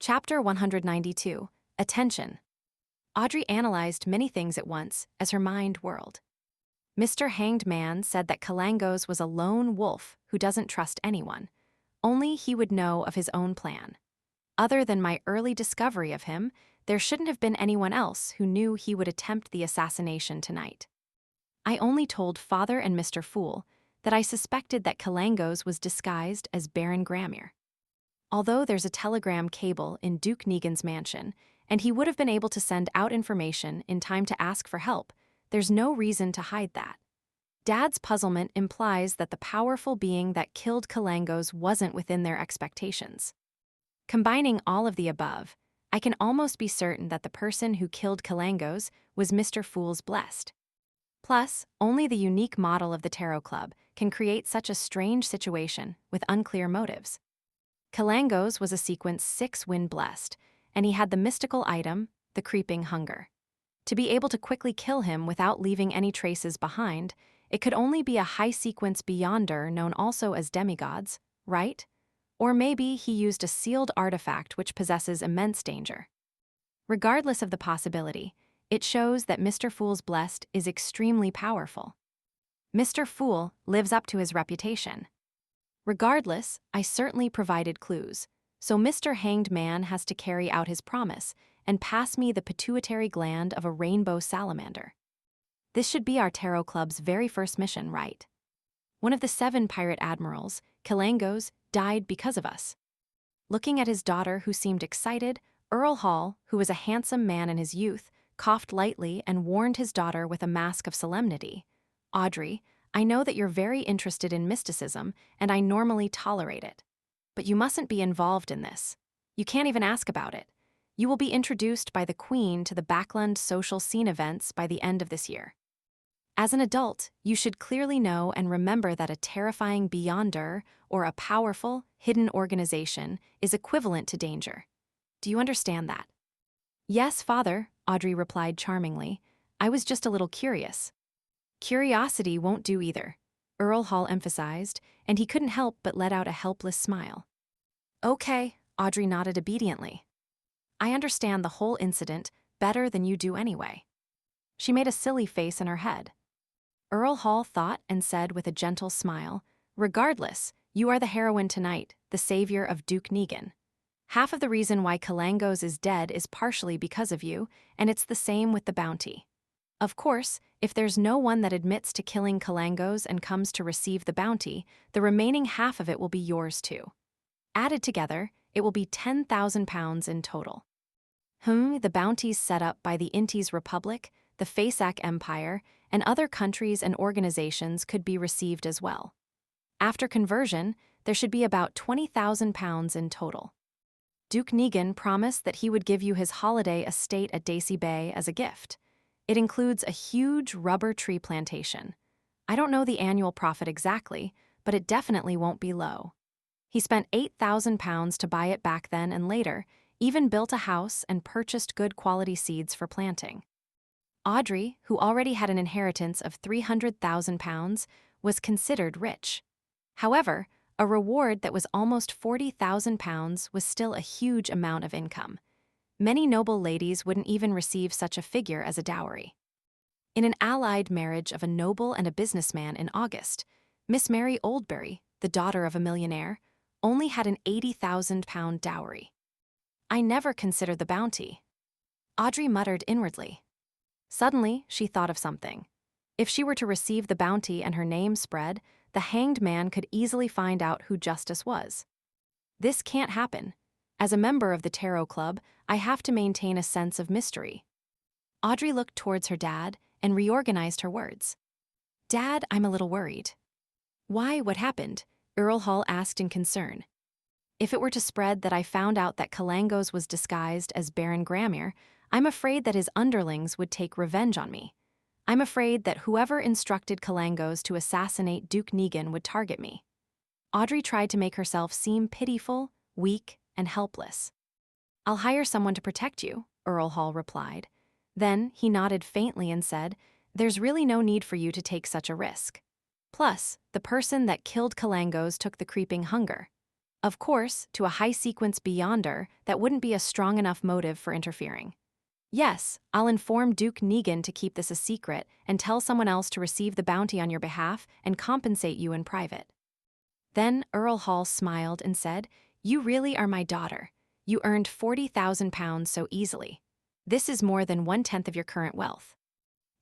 Chapter 192. Attention. Audrey analyzed many things at once as her mind whirled. Mr. Hanged Man said that Kalangos was a lone wolf who doesn't trust anyone. Only he would know of his own plan. Other than my early discovery of him, there shouldn't have been anyone else who knew he would attempt the assassination tonight. I only told Father and Mr. Fool that I suspected that Kalangos was disguised as Baron Gramir. Although there's a telegram cable in Duke Negan's mansion, and he would have been able to send out information in time to ask for help, there's no reason to hide that. Dad's puzzlement implies that the powerful being that killed Kalangos wasn't within their expectations. Combining all of the above, I can almost be certain that the person who killed Kalangos was Mr. Fool's blessed. Plus, only the unique model of the Tarot Club can create such a strange situation with unclear motives. Kalangos was a sequence 6 win blessed, and he had the mystical item, the Creeping Hunger. To be able to quickly kill him without leaving any traces behind, it could only be a high sequence beyonder known also as demigods, right? Or maybe he used a sealed artifact which possesses immense danger. Regardless of the possibility, it shows that Mr. Fool's blessed is extremely powerful. Mr. Fool lives up to his reputation. Regardless, I certainly provided clues, so Mr. Hanged Man has to carry out his promise and pass me the pituitary gland of a rainbow salamander. This should be our Tarot Club's very first mission, right? One of the 7 pirate admirals, Kalangos, died because of us. Looking at his daughter, who seemed excited, Earl Hall, who was a handsome man in his youth, coughed lightly and warned his daughter with a mask of solemnity. Audrey, I know that you're very interested in mysticism, and I normally tolerate it. But you mustn't be involved in this. You can't even ask about it. You will be introduced by the Queen to the Backland social scene events by the end of this year. As an adult, you should clearly know and remember that a terrifying beyonder or a powerful, hidden organization is equivalent to danger. Do you understand that? Yes, Father, Audrey replied charmingly. I was just a little curious. Curiosity won't do either, Earl Hall emphasized, and he couldn't help but let out a helpless smile. Okay, Audrey nodded obediently. I understand the whole incident better than you do anyway. She made a silly face in her head. Earl Hall thought and said with a gentle smile, regardless, you are the heroine tonight, the savior of Duke Negan. Half of the reason why Kalangos is dead is partially because of you, and it's the same with the bounty. Of course, if there's no one that admits to killing Kalangos and comes to receive the bounty, the remaining half of it will be yours too. Added together, it will be £10,000 in total. The bounties set up by the Intis Republic, the Faceac Empire, and other countries and organizations could be received as well. After conversion, there should be about £20,000 in total. Duke Negan promised that he would give you his holiday estate at Daisy Bay as a gift. It includes a huge rubber tree plantation. I don't know the annual profit exactly, but it definitely won't be low. He spent £8,000 to buy it back then and later, even built a house and purchased good quality seeds for planting. Audrey, who already had an inheritance of £300,000, was considered rich. However, a reward that was almost £40,000 was still a huge amount of income. Many noble ladies wouldn't even receive such a figure as a dowry. In an allied marriage of a noble and a businessman in August, Miss Mary Oldbury, the daughter of a millionaire, only had an £80,000 dowry. I never considered the bounty. Audrey muttered inwardly. Suddenly, she thought of something. If she were to receive the bounty and her name spread, the Hanged Man could easily find out who Justice was. This can't happen. As a member of the Tarot Club, I have to maintain a sense of mystery. Audrey looked towards her dad and reorganized her words. Dad, I'm a little worried. Why, what happened? Earl Hall asked in concern. If it were to spread that I found out that Kalangos was disguised as Baron Gramir, I'm afraid that his underlings would take revenge on me. I'm afraid that whoever instructed Kalangos to assassinate Duke Negan would target me. Audrey tried to make herself seem pitiful, weak, and helpless. I'll hire someone to protect you, Earl Hall replied. Then he nodded faintly and said, there's really no need for you to take such a risk. Plus, the person that killed Kalangos took the Creeping Hunger. Of course, to a high-sequence beyonder, that wouldn't be a strong enough motive for interfering. Yes, I'll inform Duke Negan to keep this a secret and tell someone else to receive the bounty on your behalf and compensate you in private. Then Earl Hall smiled and said, "You really are my daughter. You earned £40,000 so easily. This is more than 1/10 of your current wealth."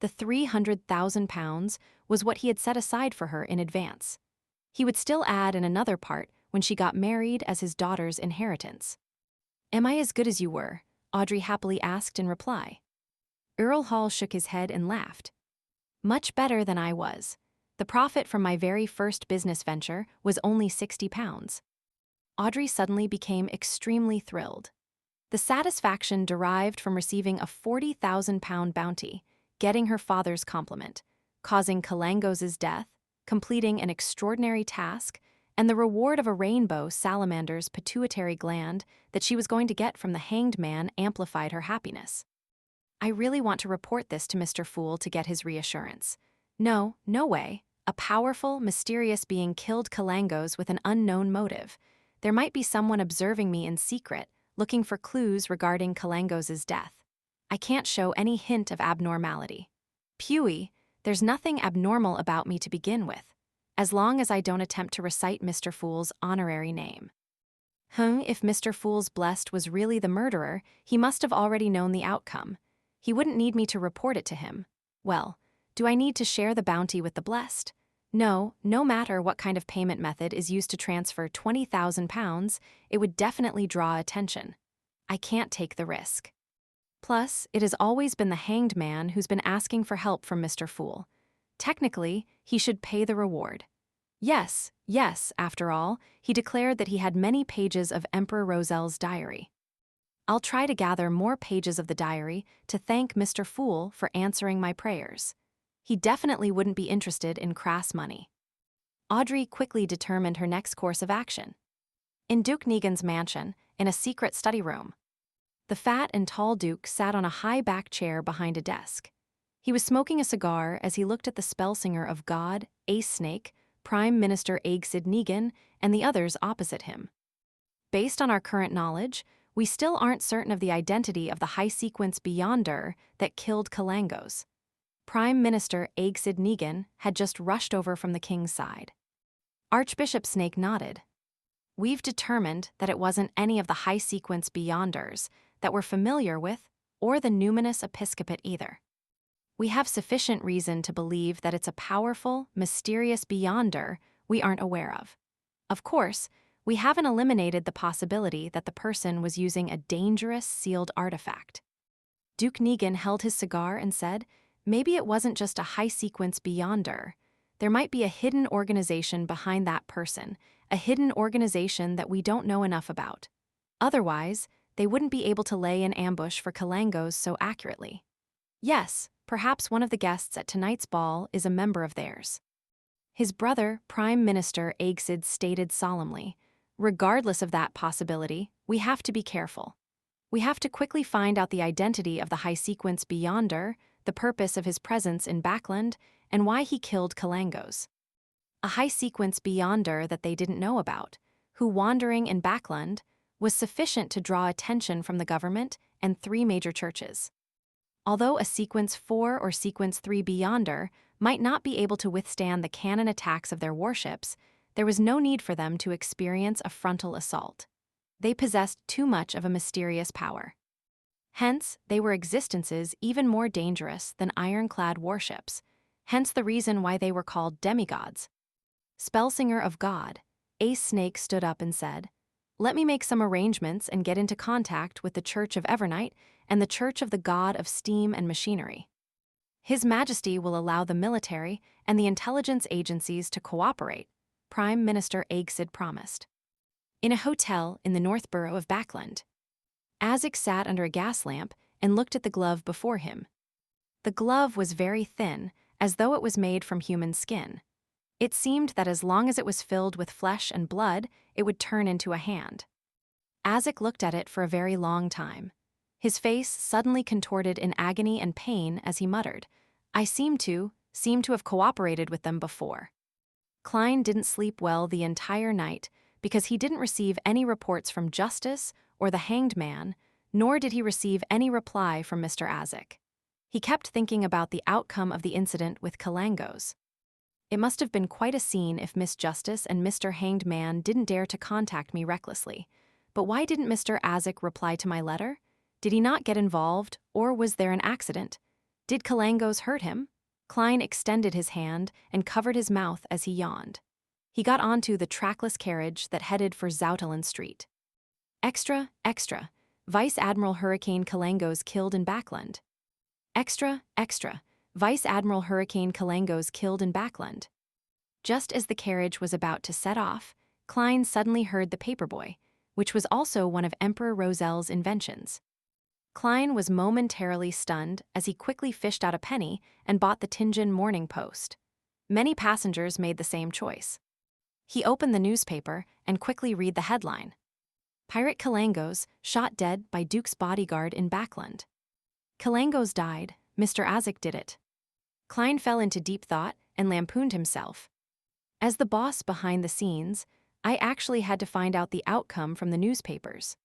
The £300,000 was what he had set aside for her in advance. He would still add in another part when she got married as his daughter's inheritance. "Am I as good as you were?" Audrey happily asked in reply. Earl Hall shook his head and laughed. "Much better than I was. The profit from my very first business venture was only £60. Audrey suddenly became extremely thrilled. The satisfaction derived from receiving a £40,000 bounty, getting her father's compliment, causing Kalangos' death, completing an extraordinary task, and the reward of a rainbow salamander's pituitary gland that she was going to get from the hanged man amplified her happiness. "I really want to report this to Mr. Fool to get his reassurance. No, no way. A powerful, mysterious being killed Kalangos with an unknown motive. There might be someone observing me in secret, looking for clues regarding Kalangos' death. I can't show any hint of abnormality. Pewee, there's nothing abnormal about me to begin with, as long as I don't attempt to recite Mr. Fool's honorary name." If Mr. Fool's Blessed was really the murderer, he must have already known the outcome. He wouldn't need me to report it to him. Well, do I need to share the bounty with the Blessed? No, no matter what kind of payment method is used to transfer £20,000, it would definitely draw attention. I can't take the risk. Plus, it has always been the hanged man who's been asking for help from Mr. Fool. Technically, he should pay the reward. Yes, after all, he declared that he had many pages of Emperor Roselle's diary. I'll try to gather more pages of the diary to thank Mr. Fool for answering my prayers. He definitely wouldn't be interested in crass money. Audrey quickly determined her next course of action. In Duke Negan's mansion, in a secret study room, the fat and tall Duke sat on a high-back chair behind a desk. He was smoking a cigar as he looked at the spellsinger of God, Ace Snake, Prime Minister Aegsid Negan, and the others opposite him. Based on our current knowledge, we still aren't certain of the identity of the high-sequence beyonder that killed Kalangos. Prime Minister Aegsid Negan had just rushed over from the king's side. Archbishop Snake nodded. "We've determined that it wasn't any of the high-sequence beyonders that we're familiar with, or the numinous episcopate either. We have sufficient reason to believe that it's a powerful, mysterious beyonder we aren't aware of. Of course, we haven't eliminated the possibility that the person was using a dangerous sealed artifact." Duke Negan held his cigar and said, "Maybe it wasn't just a high-sequence beyonder. There might be a hidden organization behind that person, a hidden organization that we don't know enough about. Otherwise, they wouldn't be able to lay an ambush for Kalangos so accurately. Yes, perhaps one of the guests at tonight's ball is a member of theirs." His brother, Prime Minister Aegsid, stated solemnly, "Regardless of that possibility, we have to be careful. We have to quickly find out the identity of the high-sequence beyonder, the purpose of his presence in Backland, and why he killed Kalangos. A high-sequence beyonder that they didn't know about, who wandering in Backland, was sufficient to draw attention from the government and 3 major churches. Although a sequence 4 or sequence 3 beyonder might not be able to withstand the cannon attacks of their warships, there was no need for them to experience a frontal assault. They possessed too much of a mysterious power. Hence, they were existences even more dangerous than ironclad warships, hence the reason why they were called demigods. Spellsinger of God, Ace Snake stood up and said, "Let me make some arrangements and get into contact with the Church of Evernight and the Church of the God of Steam and Machinery. His Majesty will allow the military and the intelligence agencies to cooperate," Prime Minister Aegsid promised. In a hotel in the North Borough of Backland, Azek sat under a gas lamp and looked at the glove before him. The glove was very thin, as though it was made from human skin. It seemed that as long as it was filled with flesh and blood, it would turn into a hand. Azek looked at it for a very long time. His face suddenly contorted in agony and pain as he muttered, "I seem to have cooperated with them before." Klein didn't sleep well the entire night because he didn't receive any reports from Justice or the Hanged Man, nor did he receive any reply from Mr. Azek. He kept thinking about the outcome of the incident with Kalangos. It must have been quite a scene if Miss Justice and Mr. Hanged Man didn't dare to contact me recklessly. But why didn't Mr. Azek reply to my letter? Did he not get involved, or was there an accident? Did Kalangos hurt him? Klein extended his hand and covered his mouth as he yawned. He got onto the trackless carriage that headed for Zoutelen Street. Extra, extra. Vice Admiral Hurricane Kalangos killed in Backland. Extra, extra. Vice Admiral Hurricane Kalangos killed in Backland. Just as the carriage was about to set off, Klein suddenly heard the paperboy, which was also one of Emperor Rosel's inventions. Klein was momentarily stunned as he quickly fished out a penny and bought the Tianjin Morning Post. Many passengers made the same choice. He opened the newspaper and quickly read the headline. Pirate Kalangos shot dead by Duke's bodyguard in Backland. Kalangos died, Mr. Azek did it. Klein fell into deep thought and lampooned himself. As the boss behind the scenes, I actually had to find out the outcome from the newspapers.